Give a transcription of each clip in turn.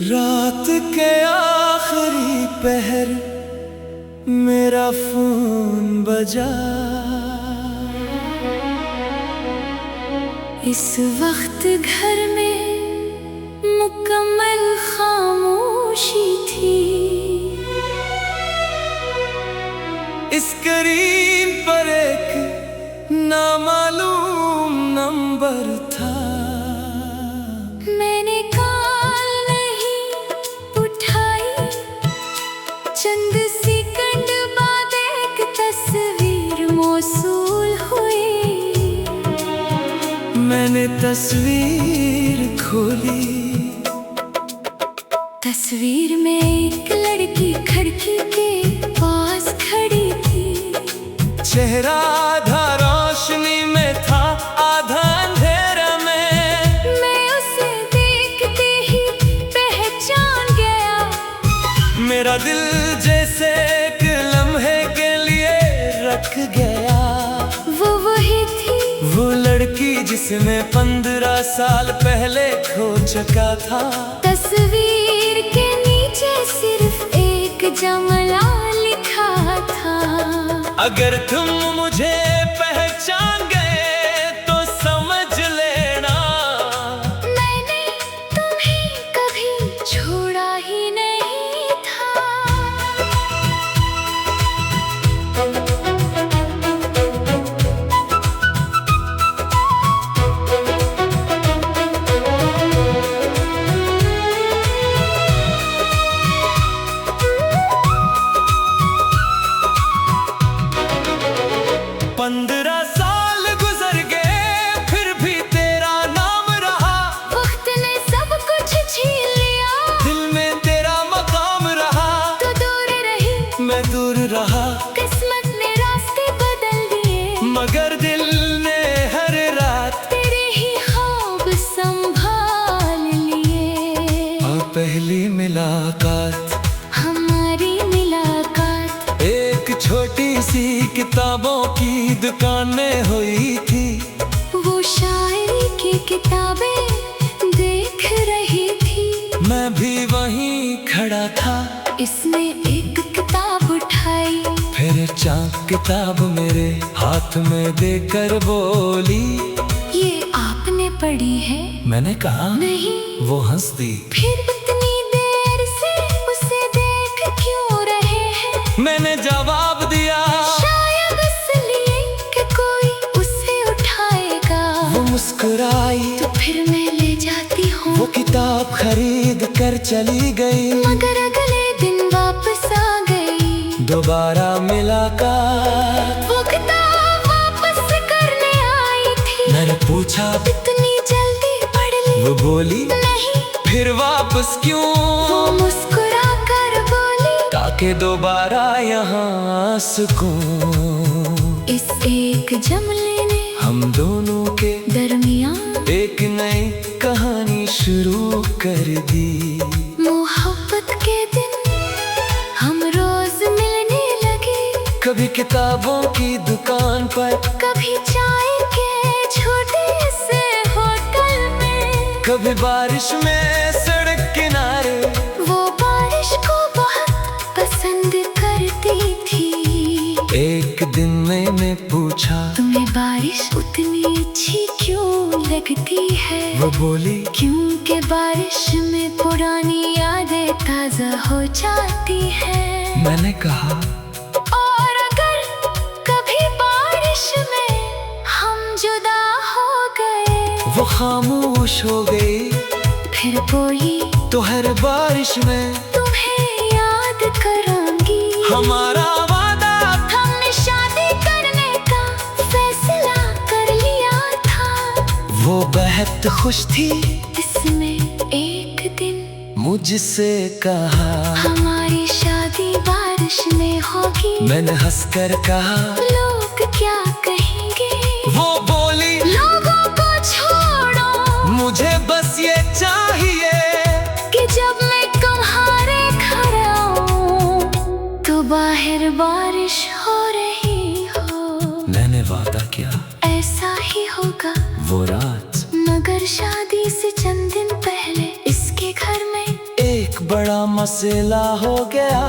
रात के आखिरी पहर मेरा फोन बजा। इस वक्त घर में मुकम्मल खामोशी थी। स्क्रीन पर एक नामालूम नंबर था। मैंने कॉल नहीं उठाई, चंद सेकंड बाद एक तस्वीर मौसूल हुई। मैंने तस्वीर खोली। तस्वीर में एक लड़की खिड़की के पास खड़ी थी। चेहरा आधा रोशनी में था, आधा अंधेरा में। मैं उसे देखते ही पहचान गया। मेरा दिल जैसे एक लम्हे के लिए रख गया। वो वही थी, वो लड़की जिसने 15 साल पहले खो चुका था। तस्वीर के नीचे सिर्फ एक जुमला लिखा था। अगर तुम मुझे पहचान गए तो समझ लेना, मैंने तुम्हें कभी छोड़ा ही नहीं था। पंद्रह साल गुजर गए फिर भी तेरा नाम रहा। वक्त ने सब कुछ छीन लिया, दिल में तेरा मकाम रहा। तो दूर रही, मैं दूर रहा, किस्मत ने रास्ते बदल दिए। मगर दिल ने हर रात तेरे ही ख्वाब संभाल लिए। और पहली मुलाकात, हमारी मुलाकात एक छोटी सी किताबों की दुकान में हुई थी। वो शायरी की किताबें देख रही थी। मैं भी वहीं खड़ा था। इसने एक किताब उठाई, फिर चाक किताब मेरे हाथ में देकर बोली, ये आपने पढ़ी है? मैंने कहा नहीं। वो हंस दी। फिर इतनी देर से उसे देख क्यों रहे हैं? मैंने जवाब दिया, शायद इसलिए कि कोई उसे उठाएगा। वो मुस्कुराई, तो फिर मैं ले जाती हूँ। वो किताब खरीद कर चली गई। मगर अगले दिन वापस आ गई दोबारा मुलाकात। वो किताब वापस करने आई थी। मैंने पूछा, इतनी जल्दी पढ़ ली? वो बोली, नहीं। फिर वापस क्यों? वो मुस्कुरा कर बोली, ताकि दोबारा यहाँ आ सकूं। इस एक जुमले ने हम दोनों के दरमियान एक नई कहानी शुरू कर दी। मोहब्बत के दिन हम रोज मिलने लगे। कभी किताबों की दुकान पर, कभी चाय के छोटे से होटल में, कभी बारिश में सड़क किनारे। वो बारिश को बहुत पसंद करती थी। एक दिन मैंने पूछा, तुम्हें बारिश उतनी अच्छी क्यों लगती है? वो बोली, क्योंकि बारिश में पुरानी यादें ताजा हो जाती है। मैंने कहा, और अगर कभी बारिश में हम जुदा हो गए, वो खामोश हो गई। फिर कोई तो हर बारिश में तुम्हें याद करूंगी। हमारा वादा, हमने शादी करने का फैसला कर लिया था। वो बेहद खुश थी। इसने एक दिन मुझसे कहा, हमारी शादी बारिश में होगी। मैंने हंसकर कहा, लोग क्या कहेंगे? वो बोली, लोगों को छोड़ो, मुझे बस ये चाहिए कि जब मैं तुम्हारे घर आऊं तो बाहर बारिश हो रही हो। मैंने वादा किया, ऐसा ही होगा। वो रात मगर शादी से चंद दिन पहले इसके घर में बड़ा मसला हो गया।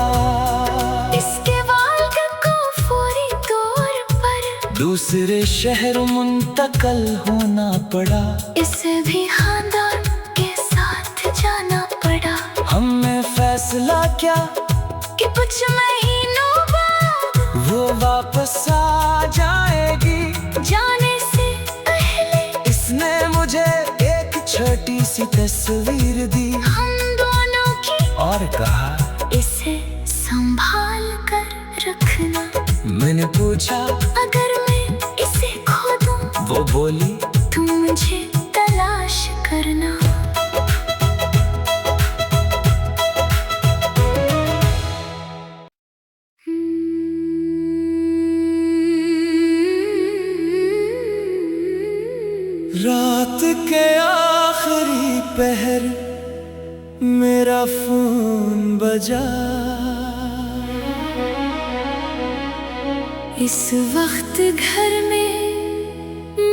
इसके वालिद को फौरी तौर पर दूसरे शहर मुंतकल होना पड़ा। इसे भी खानदान के साथ जाना पड़ा। हमने फैसला किया कि कुछ महीनों बाद वो वापस आ जाएगी। जाने से पहले इसने मुझे एक छोटी सी तस्वीर दी हम दोनों की, और कहा इसे संभाल कर रखना। मैंने पूछा अगर मैं इसे खो दूं, वो बोली तुम मुझे तलाश करना। रात के आखिरी पहर मेरा फोन बजा। इस वक्त घर में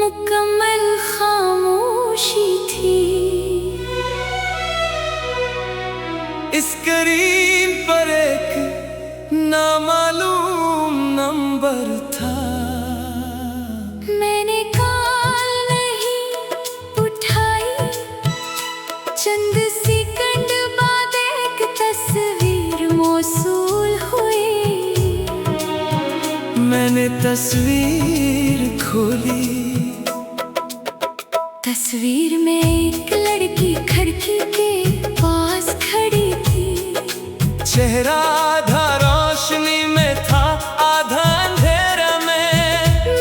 मुकम्मल खामोशी थी। स्क्रीन पर एक नामालूम नंबर था। मैंने कॉल नहीं उठाई। चंद सेकंड बाद एक तस्वीर मौसूल हुई। मैंने तस्वीर खोली। तस्वीर में एक लड़की खिड़की के पास खड़ी थी। चेहरा आधा रोशनी में था, आधा अंधेरा में।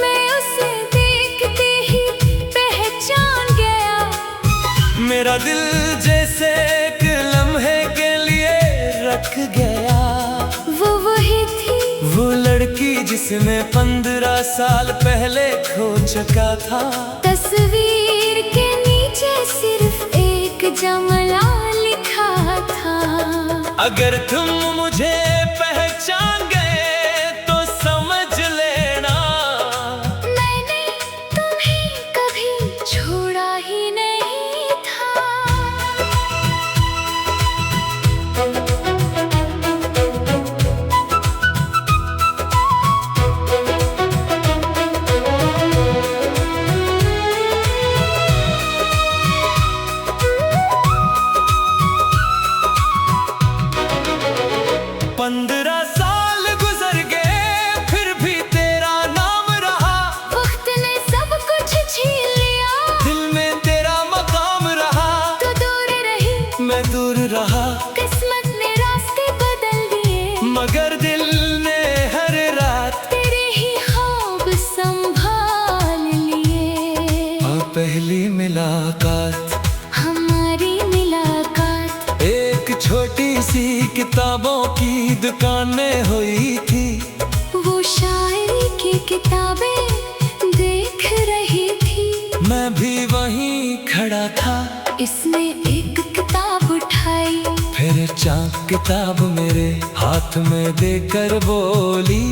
मैं उसे देखते ही पहचान गया। मेरा दिल जैसे एक लम्हे के लिए रख गया। वो वही थी, वो लड़की जिसने 15 साल पहले खो चुका था। तस्वीर के नीचे सिर्फ एक जुमला लिखा था। अगर तुम मुझे पहचान गए तो समझ लेना मैंने तुम्हें कभी छोड़ा ही नहीं था। पंद्रह साल गुजर गए फिर भी तेरा नाम रहा। वक्त ने सब कुछ छीन लिया। दिल में तेरा मकाम रहा। तो दूर रही, मैं दूर रहा, किस्मत ने रास्ते बदल दिए। मगर दिल ने हर रात तेरे ही ख्वाब संभाल लिए। और पहली मुलाकात हमारी मुलाकात एक छोटी सी किताबों की दुकान में हुई थी। वो शायरी की किताबें देख रही थी। मैं भी वहीं खड़ा था। इसने एक किताब उठाई। फिर चाक किताब मेरे हाथ में देकर बोली,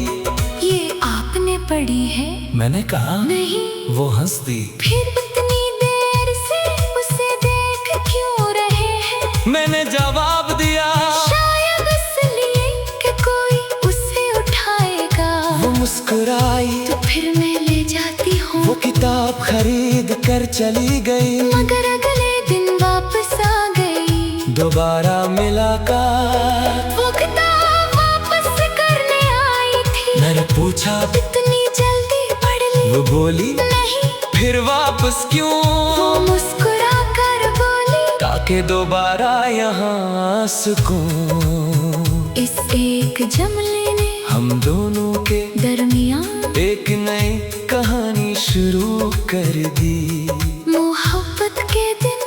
ये आपने पढ़ी है? मैंने कहा नहीं। वो हंस दी। फिर इतनी देर से उसे देख क्यों रहे हैं? मैंने जवाब दिया, शायद इसलिए कि कोई उसे उठाएगा। वो मुस्कुराई। तो फिर मैं ले जाती हूँ। वो किताब खरीद कर चली गई। मगर अगले दिन वापस आ गई। दोबारा मुलाकात वो किताब वापस करने आई थी। मैंने पूछा इतनी जल्दी पढ़ ली? वो बोली नहीं। फिर वापस क्यों? वो मुस्कुरा कर बोली, ताकि दोबारा यहाँ सुकून। इस एक जुमले ने हम दोनों के दरमियान एक नई कहानी शुरू कर दी। मोहब्बत के दिन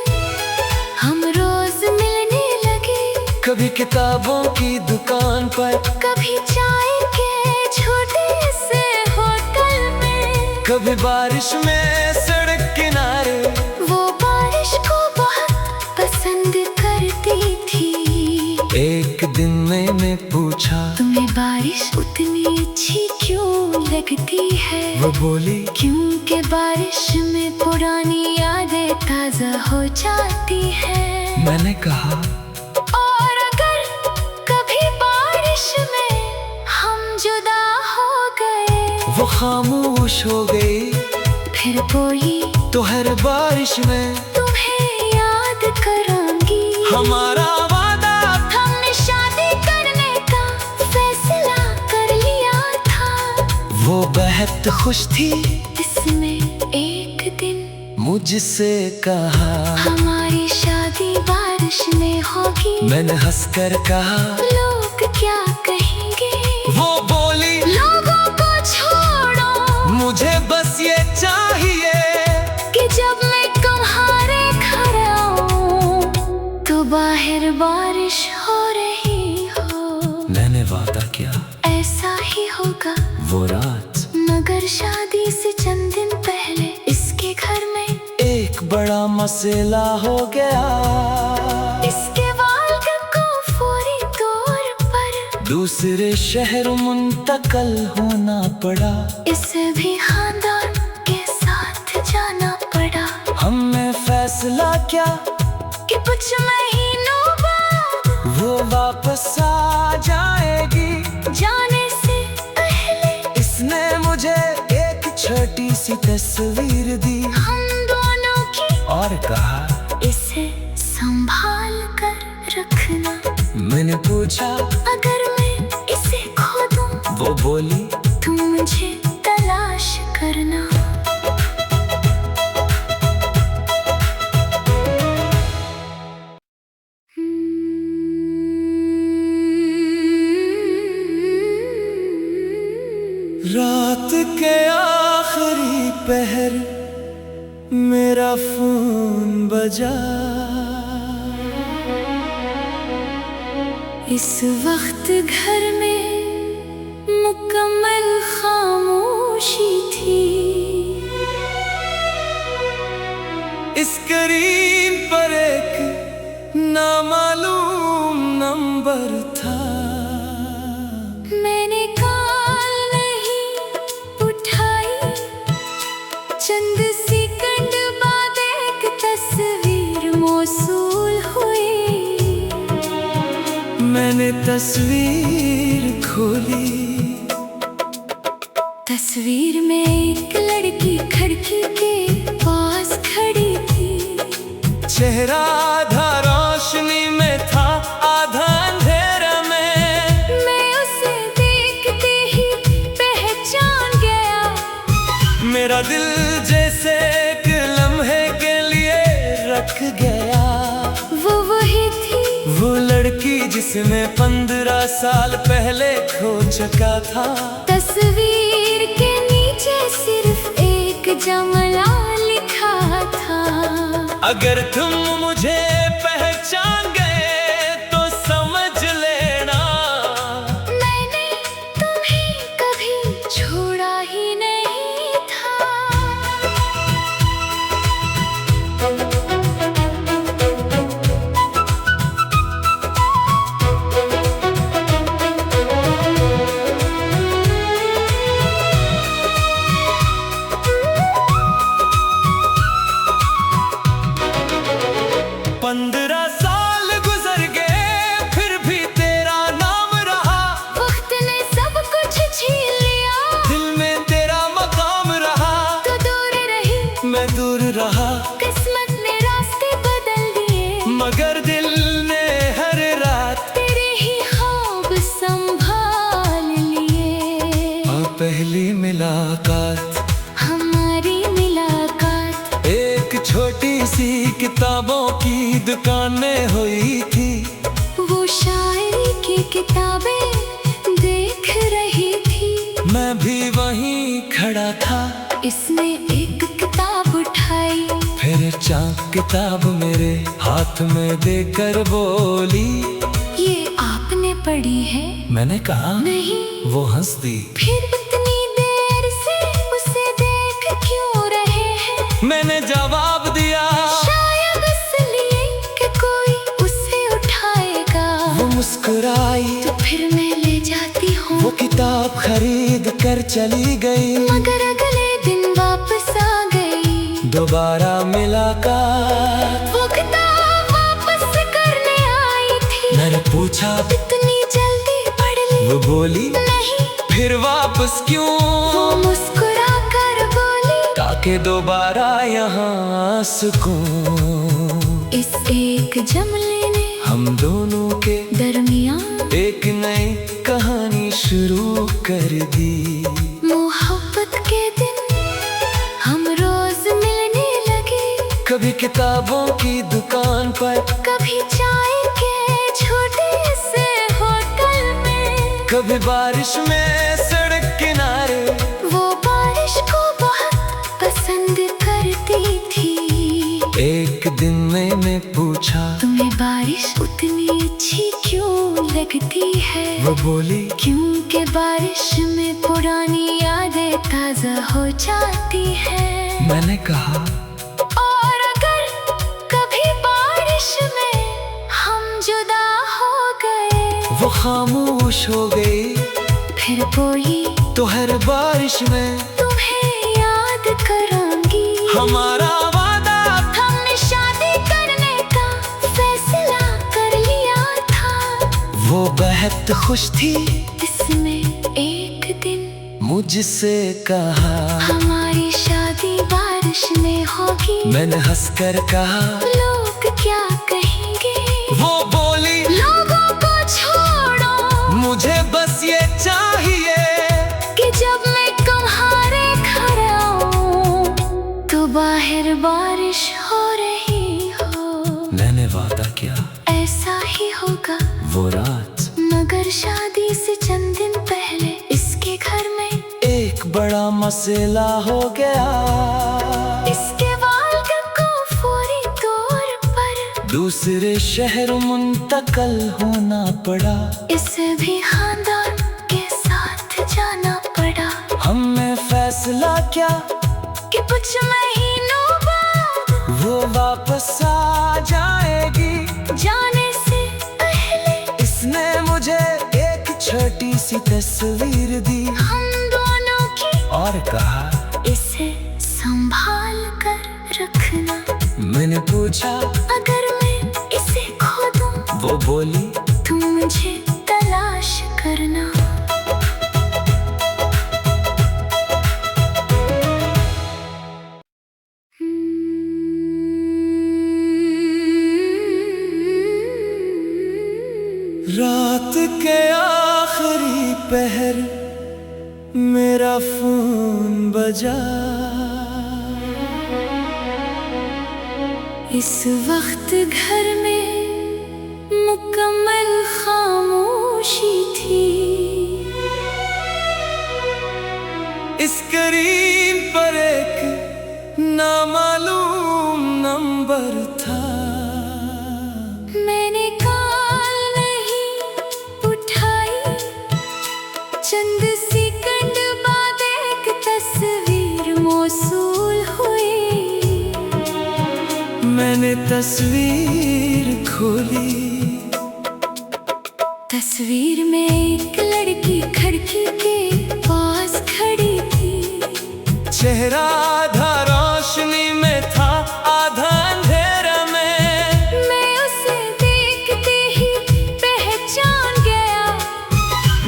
हम रोज मिलने लगे। कभी किताबों की दुकान पर, कभी चाय के छोटे से होटल में, कभी बारिश में सड़क किनारे। वो बारिश को बहुत पसंद करती थी। एक दिन मैंने पूछा, तुम्हें बारिश उतनी अच्छी क्यों लगती है? वो बोली, क्योंकि बारिश में पुरानी यादें ताजा हो जाती है। मैंने कहा, और अगर खामोश हो गई। फिर बोली तो हर बारिश में तुम्हें याद करूंगी। हमारा वादा, हमने शादी करने का फैसला कर लिया था। वो बेहद खुश थी। इसमें एक दिन मुझसे कहा हमारी शादी बारिश में होगी। मैंने हंसकर कहा लोग क्या कहेंगे। वो बोली लोगों को छोड़ो, मुझे बस ये चाहिए कि जब मैं तुम्हारे घर आऊं तो बाहर बारिश हो रही हो। मैंने वादा किया ऐसा ही होगा। वो रात मगर शादी से चंद दिन पहले इसके घर में एक बड़ा मसला हो गया। इसके वालिद को फौरी तौर पर दूसरे शहर मुंतकल होना पड़ा। इसे भी खानदान के साथ जाना पड़ा। हमने फैसला किया कि कुछ महीनों बाद वो वापस आ जाएगी। जाने से पहले इसने मुझे एक छोटी सी तस्वीर दी हम दोनों की, और कहा इसे संभाल कर रखना। मैंने पूछा अगर मैं इसे खो दूं वो बोली तुम मुझे तलाश करना। रात के आखिरी पहर मेरा फोन बजा। इस वक्त घर में मुकम्मल खामोशी थी। स्क्रीन पर एक नामालूम नंबर था। मैंने कॉल नहीं उठाई। चंद सेकंड बाद एक तस्वीर मौसूल हुई। मैंने तस्वीर खोली। तस्वीर में एक लड़की खिड़की के पास खड़ी थी। चेहरा आधा रोशनी में था, आधा अंधेरा में। मैं उसे देखते ही पहचान गया। मेरा दिल जैसे एक लम्हे के लिए रख गया। वो वही थी, वो लड़की जिसने 15 साल पहले खो चुका था। तस्वीर के नीचे सिर्फ एक जुमला लिखा था। अगर तुम मुझे पहचान गए तो समझ लेना मैंने तुम्हें कभी छोड़ा ही नहीं था। मैं दूर रहा। किस्मत ने रास्ते बदल दिए, मगर दिल ने हर रात तेरे ही ख्वाब संभाल लिए। और पहली मुलाकात, हमारी मुलाकात एक छोटी सी किताबों की दुकान में हुई थी। वो शायरी की किताबें देख रही थी। मैं भी वहीं खड़ा था। इसने एक किताब उठाई, फिर चाक किताब मेरे हाथ में देकर बोली, ये आपने पढ़ी है? मैंने कहा नहीं। वो हंस दी। फिर इतनी देर से उसे देख क्यों रहे हैं? मैंने जवाब दिया, शायद इसलिए कि कोई उसे उठाएगा। वो मुस्कुराई, तो फिर मैं ले जाती हूँ। वो किताब खरीद कर चली गई। मगर अगले दिन वापस आ गई दोबारा मुलाकात। वो किताब वापस करने आई थी। मैंने पूछा इतनी जल्दी पढ़ ली? वो बोली नहीं, फिर वापस क्यों? वो मुस्कुरा कर बोली, ताकि दोबारा यहाँ सुकून। इस एक जुमले ने हम दोनों के दरमियान एक नई कहानी शुरू कर दी। मोहब्बत के दिन हम रोज मिलने लगे, कभी किताबों की दुकान पर, कभी चाय के छोटे से होटल में, कभी बारिश में सड़क किनारे। वो बारिश को बहुत पसंद करती थी। एक दिन मैंने पूछा, तुम्हें बारिश उतनी अच्छी क्यों लगती है? वो बोली, क्योंकि बारिश में पुरानी यादें ताजा हो जाती है। मैंने कहा, और अगर कभी बारिश में हम जुदा हो गए, वो खामोश हो गई। फिर बोली, तो हर बारिश में तुम्हें याद करांगी। हमारा वादा, हमने शादी करने का फैसला कर लिया था। वो बेहद खुश थी। इसमें एक दिन मुझसे कहा, हमारी शादी बारिश में होगी। मैंने हंसकर कहा, लोग क्या कहेंगे? वो बोली, लोगों को छोड़ो, मुझे बस ये चाहिए कि जब मैं तुम्हारे घर आऊं तो बाहर बारिश हो रही हो। मैंने वादा किया, ऐसा ही होगा। वो रात मगर शादी से चंद दिन पहले इसके घर में एक बड़ा मसला हो गया। इसके वालिद को फौरी तौर पर दूसरे शहर मुंतकल होना पड़ा। इसे भी खानदान के साथ जाना पड़ा। हमने फैसला किया कि कुछ महीनों बाद वो वापस आ जाएगी। जाने से पहले इसने मुझे एक छोटी सी तस्वीर दी हम दोनों की, और कहा, इसे संभाल कर रखना। मैंने पूछा, अगर मैं इसे खो दूं, वो बोली, तुम मुझे तलाश करना। रात के आखिरी पहर मेरा फोन बजा। इस वक्त घर में मुकम्मल खामोशी थी। स्क्रीन पर एक नामालूम नंबर था। मैंने कॉल नहीं उठाई, चंद सेकंड बाद एक तस्वीर मौसूल हुई। मैंने तस्वीर खोली। तस्वीर में एक लड़की खिड़की के पास खड़ी थी। चेहरा आधा रोशनी में था, आधा अंधेरा में। मैं उसे देखते ही पहचान गया।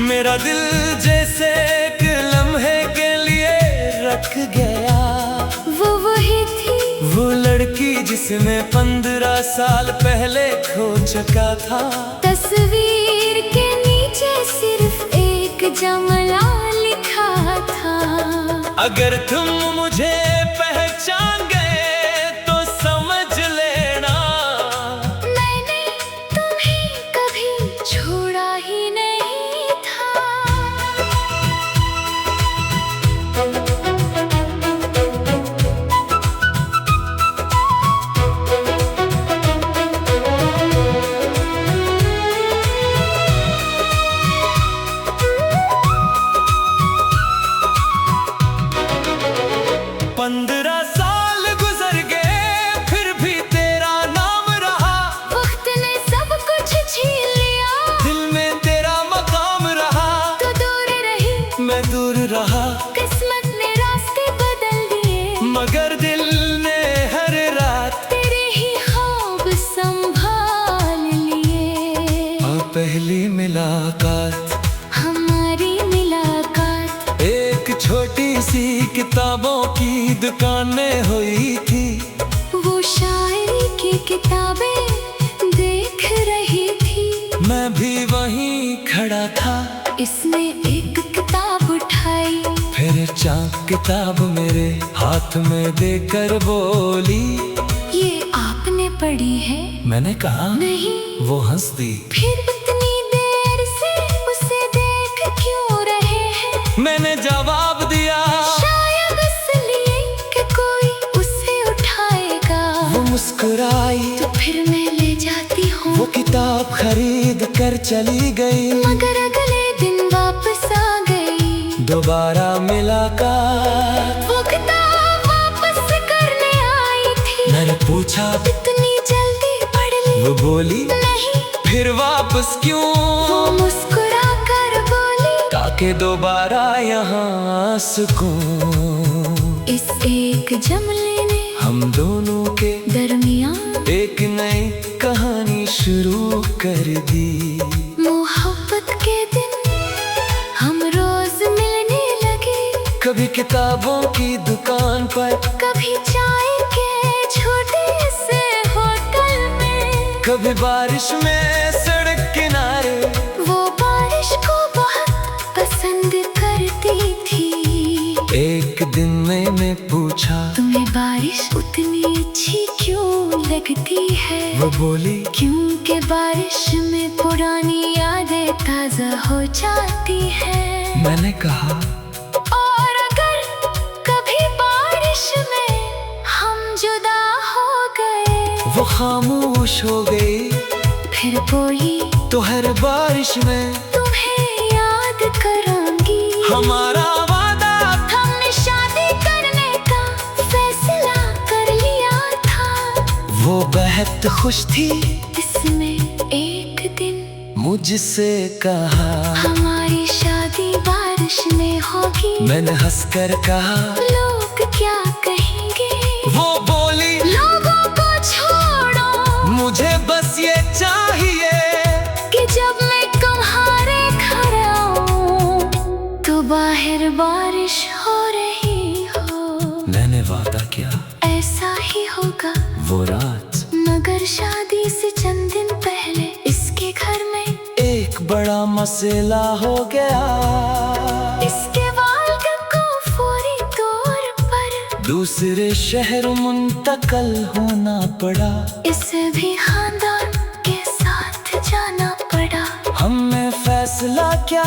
मेरा दिल जैसे एक लम्हे के लिए रख गया। वो वही थी, वो लड़की जिसने 15 साल पहले खो चुका था। तस्वीर के नीचे सिर्फ एक जुमला लिखा था। अगर तुम मुझे पहचान गए तो समझ लेना, मैंने तुम्हें कभी छोड़ा ही नहीं था। किस्मत ने रास्ते बदल दिए, मगर दिल ने हर रात तेरे ही ख्वाब संभाल लिए। पहली मुलाकात हमारी मुलाकात किताबों की दुकानें हुई थी। वो शायरी की किताबें देख रही थी। मैं भी वहीं खड़ा था। इसने एक किताब उठाई, फिर चाक किताब मेरे हाथ में देकर बोली, ये आपने पढ़ी है? मैंने कहा नहीं। वो हंस दी। फिर इतनी देर से उसे देख क्यों रहे हैं? मैंने जवाब दिया, शायद इसलिए कि कोई उसे उठाएगा। वो मुस्कुराई, तो फिर मैं ले जाती हूँ। वो किताब खरीद कर चली गई। मगर अगले दिन वापस आ गई। दोबारा मुलाकात, वो किताब वापस करने आई थी। मैंने पूछा इतनी जल्दी पढ़ ली? वो बोली नहीं। फिर वापस क्यों? वो मुस्कुरा कर बोली, ताकि दोबारा यहाँ आ सकूं। इस एक जुमले ने हम दोनों के दरमियान एक नई कहानी शुरू कर दी। मोहब्बत के दिन हम रोज मिलने लगे। कभी किताबों की दुकान पर, कभी चाय के छोटे से होटल में, कभी बारिश में सड़क किनारे। वो बारिश को बहुत पसंद करती थी। एक दिन मैंने पूछा, तुम्हें बारिश उतनी अच्छी क्यों लगती है? वो बोली, क्योंकि बारिश में पुरानी यादें ताजा हो जाती है। मैंने कहा और अगर कभी बारिश में हम जुदा हो गए, वो खामोश हो गई। फिर बोली, तो हर बारिश में तुम्हें याद करूंगी। हमारा वादा, हमने शादी करने का फैसला कर लिया था। वो बेहद खुश थी। इसने एक दिन मुझसे कहा, हमारी शादी बारिश में होगी। मैंने हंसकर कहा, लोग क्या कहेंगे? वो बोली, लोगों को छोड़ो, मुझे बस ये चाहिए कि जब मैं तुम्हारे घर आऊं तो बाहर बारिश हो रही हो। मैंने वादा किया ऐसा ही होगा। वो रात मगर शादी से चंद दिन पहले इसके घर में एक बड़ा मसला हो गया। इसके वालिद को फौरी तौर पर दूसरे शहर मुंतकल होना पड़ा। इसे भी खानदान के साथ जाना पड़ा। हमने फैसला किया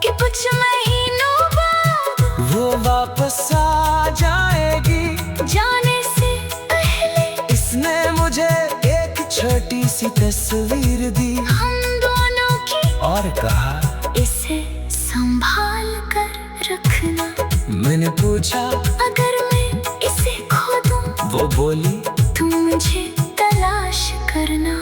कि कुछ महीनों बाद वो वापस आ जाएगी। जाने से पहले इसने मुझे एक छोटी सी तस्वीर दी हम दोनों की, और कहा, इसे संभाल कर रखना। मैंने पूछा, अगर मैं इसे खो दूं, वो बोली, तुम मुझे तलाश करना।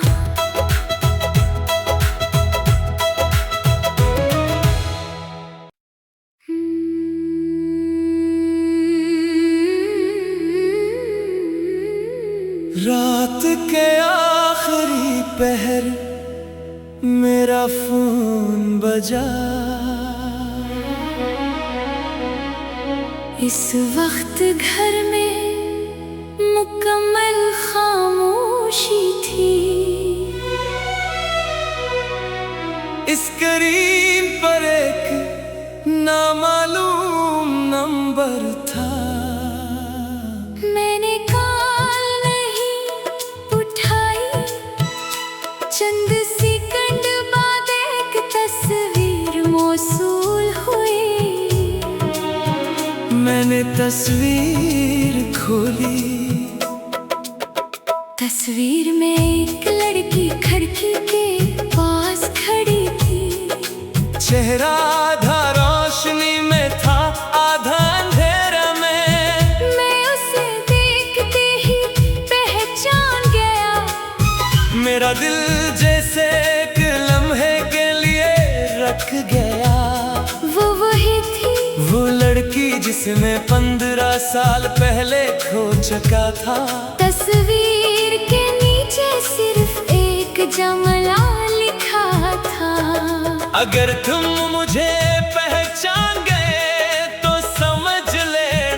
रात के आखिरी पहर मेरा फोन बजा। इस वक्त घर में मुकम्मल खामोशी थी। स्क्रीन पर एक नामालूम नंबर था। मैंने कॉल नहीं उठाई। चंद सेकंड बाद एक तस्वीर मौसूल हुई। मैंने तस्वीर खोली। तस्वीर में एक लड़की खिड़की के पास खड़ी थी। चेहरा आधा रोशनी में था, आधा अंधेरा में। मैं उसे देखते ही पहचान गया। मेरा दिल जैसे एक लम्हे के लिए रख गया। वो वही थी, वो लड़की जिसने 15 साल पहले खो चुका था। तस्वीर के नीचे सिर्फ एक जुमला लिखा था। अगर तुम मुझे पहचान गए तो समझ ले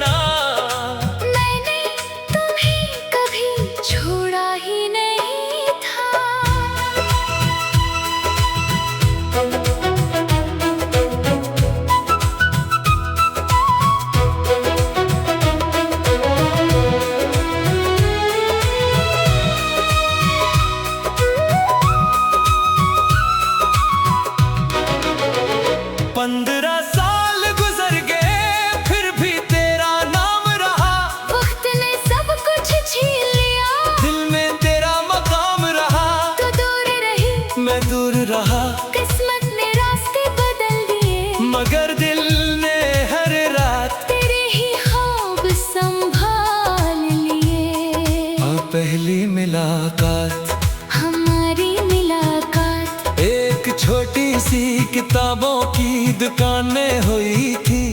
पहली मुलाकात, हमारी मुलाकात एक छोटी सी किताबों की दुकान में हुई थी।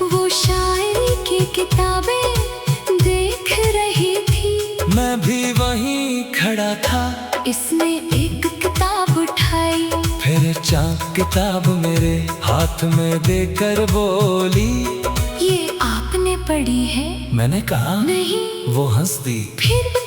वो शायरी की किताबें देख रही थी, मैं भी वहीं खड़ा था। इसने एक किताब उठाई, फिर चाक किताब मेरे हाथ में देकर बोली, ये आपने पढ़ी है? मैंने कहा नहीं। वो हंस दी। फिर